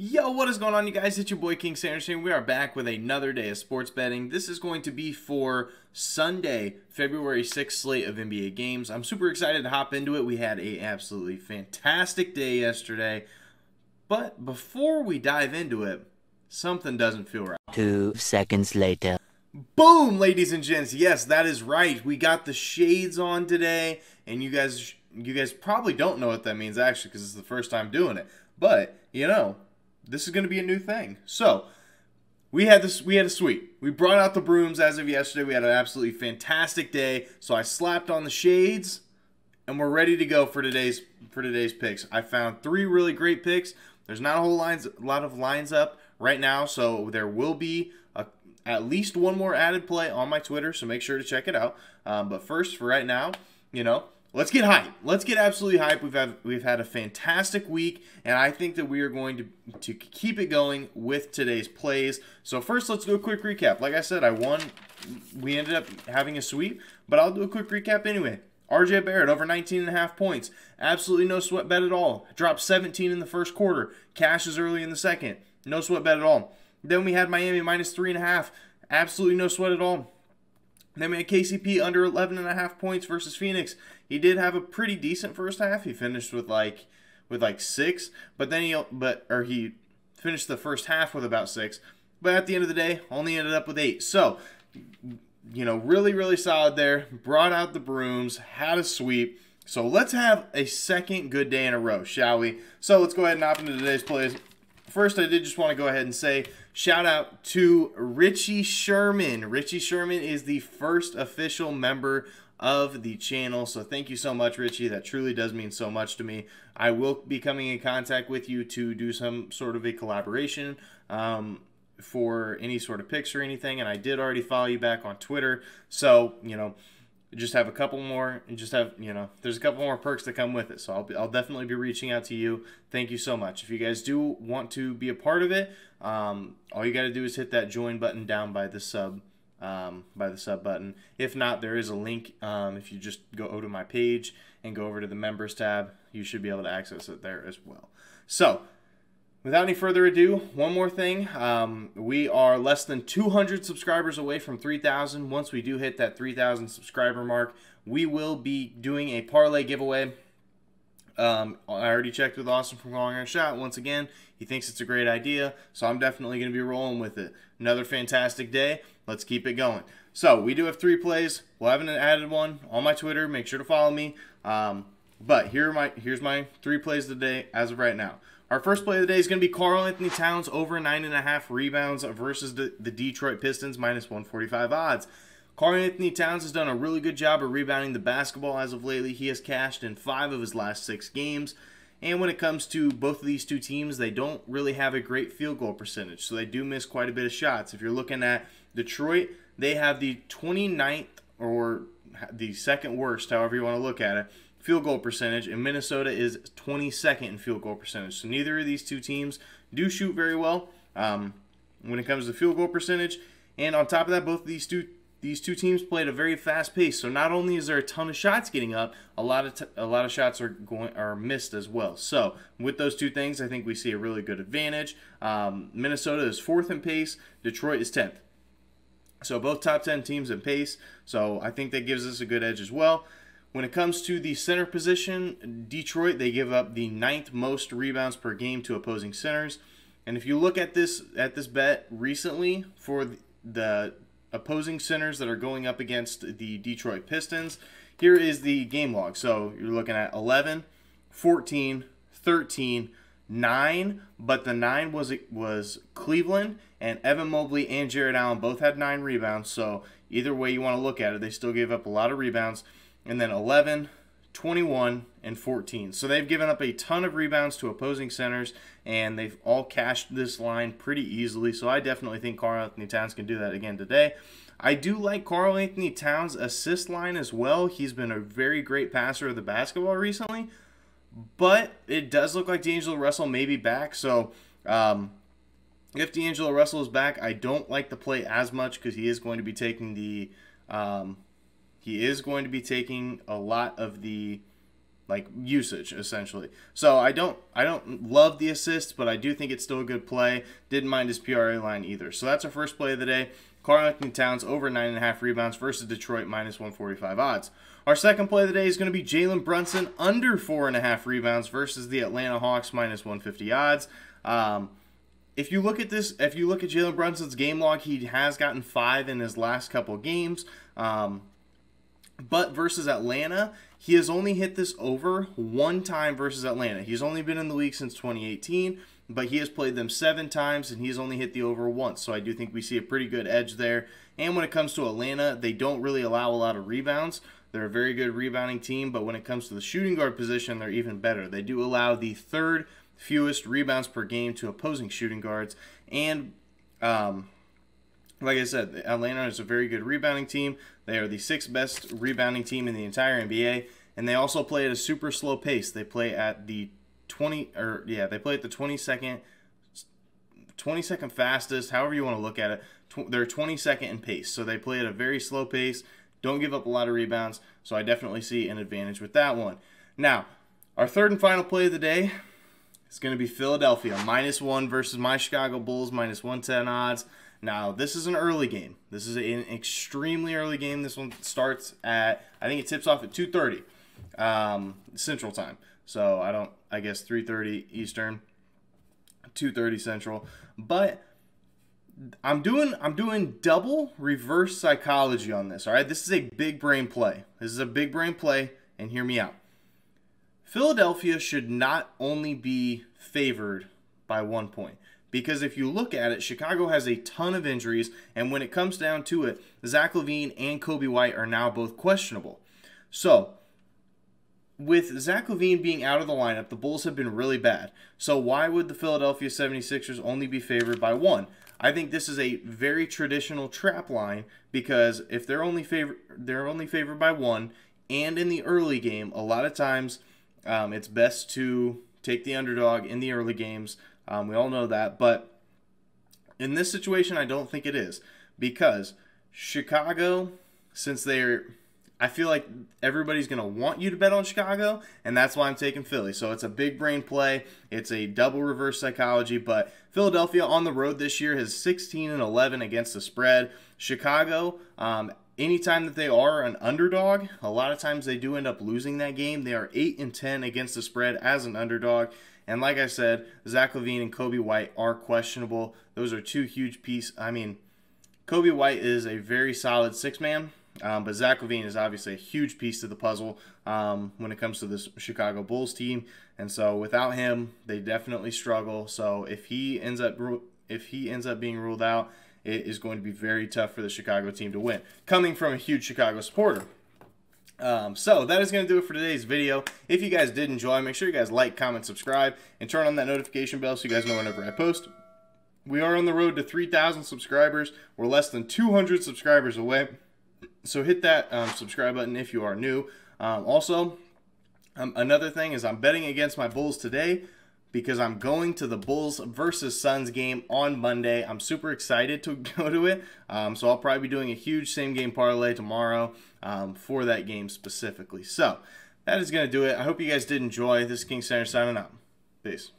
Yo, what is going on, you guys? It's your boy King Sanderson. We are back with another day of sports betting. This is going to be for Sunday, February 6th slate of NBA games. I'm super excited to hop into it. We had a absolutely fantastic day yesterday. But before we dive into it, something doesn't feel right. 2 seconds later. Boom, ladies and gents. Yes, that is right. We got the shades on today, and you guys probably don't know what that means actually, because it's the first time doing it. But this is going to be a new thing. So we had a sweep. We brought out the brooms as of yesterday. We had an absolutely fantastic day. So I slapped on the shades, and we're ready to go for today's picks. I found 3 really great picks. There's not a lot of lines up right now, so there will be at least one more added play on my Twitter. So make sure to check it out. But first, for right now, let's get hyped. Let's get absolutely hyped. We've had a fantastic week, and I think that we are going to keep it going with today's plays. So first, let's do a quick recap. Like I said, I won. We ended up having a sweep, but I'll do a quick recap anyway. RJ Barrett over 19.5 points. Absolutely no sweat bet at all. Dropped 17 in the first quarter. Cashes early in the second. No sweat bet at all. Then we had Miami minus 3.5. Absolutely no sweat at all. Then we had KCP under 11.5 points versus Phoenix. He did have a pretty decent first half. He finished with like 6, but then he finished the first half with about 6. But at the end of the day, only ended up with 8. So, really, really solid there. Brought out the brooms, had a sweep. So let's have a second good day in a row, shall we? So let's go ahead and hop into today's plays. First, I did just want to go ahead and say shout out to Richie Sherman. Richie Sherman is the first official member of the channel, so thank you so much, Richie. That truly does mean so much to me. I will be coming in contact with you to do some sort of a collaboration for any sort of picks or anything, and I did already follow you back on Twitter, so just have a couple more, and there's a couple more perks that come with it. So I'll definitely be reaching out to you. Thank you so much. If you guys do want to be a part of it, all you got to do is hit that join button down by the sub button. If not, there is a link. If you just go to my page and go over to the members tab, you should be able to access it there as well. So without any further ado, one more thing. We are less than 200 subscribers away from 3,000. Once we do hit that 3,000 subscriber mark, we will be doing a parlay giveaway. I already checked with Austin from Calling Our Shot. Once again, he thinks it's a great idea, so I'm definitely going to be rolling with it. Another fantastic day. Let's keep it going. So we do have 3 plays. We'll have an added one on my Twitter. Make sure to follow me. But here's my 3 plays of the day as of right now. Our first play of the day is going to be Karl Anthony Towns over 9.5 rebounds versus the Detroit Pistons minus 145 odds. Karl Anthony Towns has done a really good job of rebounding the basketball as of lately. He has cashed in 5 of his last 6 games. And when it comes to both of these two teams, they don't really have a great field goal percentage. So they do miss quite a bit of shots. If you're looking at Detroit, they have the 29th or the second worst, however you want to look at it, field goal percentage, and Minnesota is 22nd in field goal percentage. So neither of these two teams do shoot very well when it comes to field goal percentage. And on top of that, both of these two teams play at a very fast pace. So not only is there a ton of shots getting up, a lot of shots are missed as well. So with those two things, I think we see a really good advantage. Minnesota is 4th in pace. Detroit is 10th. So both top 10 teams in pace. So I think that gives us a good edge as well. When it comes to the center position, Detroit, they give up the 9th most rebounds per game to opposing centers. And if you look at this bet recently for the opposing centers that are going up against the Detroit Pistons, here is the game log. So you're looking at 11, 14, 13, 9, but the 9 was Cleveland, and Evan Mobley and Jared Allen both had 9 rebounds. So either way you want to look at it, they still gave up a lot of rebounds. And then 11, 21, and 14. So they've given up a ton of rebounds to opposing centers, and they've all cashed this line pretty easily. So I definitely think Karl Anthony Towns can do that again today. I do like Karl Anthony Towns' assist line as well. He's been a very great passer of the basketball recently, but it does look like D'Angelo Russell may be back. So if D'Angelo Russell is back, I don't like the play as much because he is going to be taking a lot of the like usage essentially. So I don't love the assist, but I do think it's still a good play. Didn't mind his PRA line either. So that's our first play of the day. Karl-Anthony Towns over 9.5 rebounds versus Detroit minus 145 odds. Our second play of the day is going to be Jalen Brunson under 4.5 rebounds versus the Atlanta Hawks minus 150 odds. If you look at Jalen Brunson's game log, he has gotten 5 in his last couple games. But versus Atlanta, he has only hit this over 1 time versus Atlanta. He's only been in the league since 2018, but he has played them 7 times, and he's only hit the over once. So I do think we see a pretty good edge there. And when it comes to Atlanta, they don't really allow a lot of rebounds. They're a very good rebounding team, but when it comes to the shooting guard position, they're even better. They do allow the 3rd fewest rebounds per game to opposing shooting guards. And like I said, Atlanta is a very good rebounding team. They are the 6th best rebounding team in the entire NBA, and they also play at a super slow pace. They play at the 22nd fastest, however you want to look at it. They're 22nd in pace, so they play at a very slow pace. Don't give up a lot of rebounds, so I definitely see an advantage with that one. Now, our third and final play of the day is going to be Philadelphia -1 versus my Chicago Bulls minus 110 odds. Now, this is an early game. This is an extremely early game. This one starts at, I think it tips off at 2:30 Central Time. So I guess 3:30 Eastern, 2:30 Central. But I'm doing double reverse psychology on this. All right, this is a big brain play. This is a big brain play, and hear me out. Philadelphia should not only be favored by 1 point. Because if you look at it, Chicago has a ton of injuries, and when it comes down to it, Zach LaVine and Kobe White are now both questionable. So, with Zach LaVine being out of the lineup, the Bulls have been really bad. So why would the Philadelphia 76ers only be favored by 1? I think this is a very traditional trap line, because if they're only favored by 1, and in the early game, a lot of times it's best to take the underdog in the early games. We all know that, but in this situation, I don't think it is, because Chicago, I feel like everybody's going to want you to bet on Chicago, and that's why I'm taking Philly. So it's a big brain play. It's a double reverse psychology, but Philadelphia on the road this year has 16-11 against the spread. Chicago, anytime that they are an underdog, a lot of times they do end up losing that game. They are 8-10 against the spread as an underdog. And like I said, Zach LaVine and Kobe White are questionable. Those are 2 huge pieces. I mean, Kobe White is a very solid 6-man, but Zach LaVine is obviously a huge piece to the puzzle when it comes to this Chicago Bulls team. And so without him, they definitely struggle. So if he ends up being ruled out, it is going to be very tough for the Chicago team to win, coming from a huge Chicago supporter. So that is going to do it for today's video. If you guys did enjoy, make sure you guys like, comment, subscribe, and turn on that notification bell so you guys know whenever I post. We are on the road to 3,000 subscribers. We're less than 200 subscribers away. So hit that subscribe button if you are new. Also, another thing is I'm betting against my Bulls today, because I'm going to the Bulls versus Suns game on Monday. I'm super excited to go to it. So I'll probably be doing a huge same-game parlay tomorrow for that game specifically. So that is going to do it. I hope you guys did enjoy. This is King Center signing out. Peace.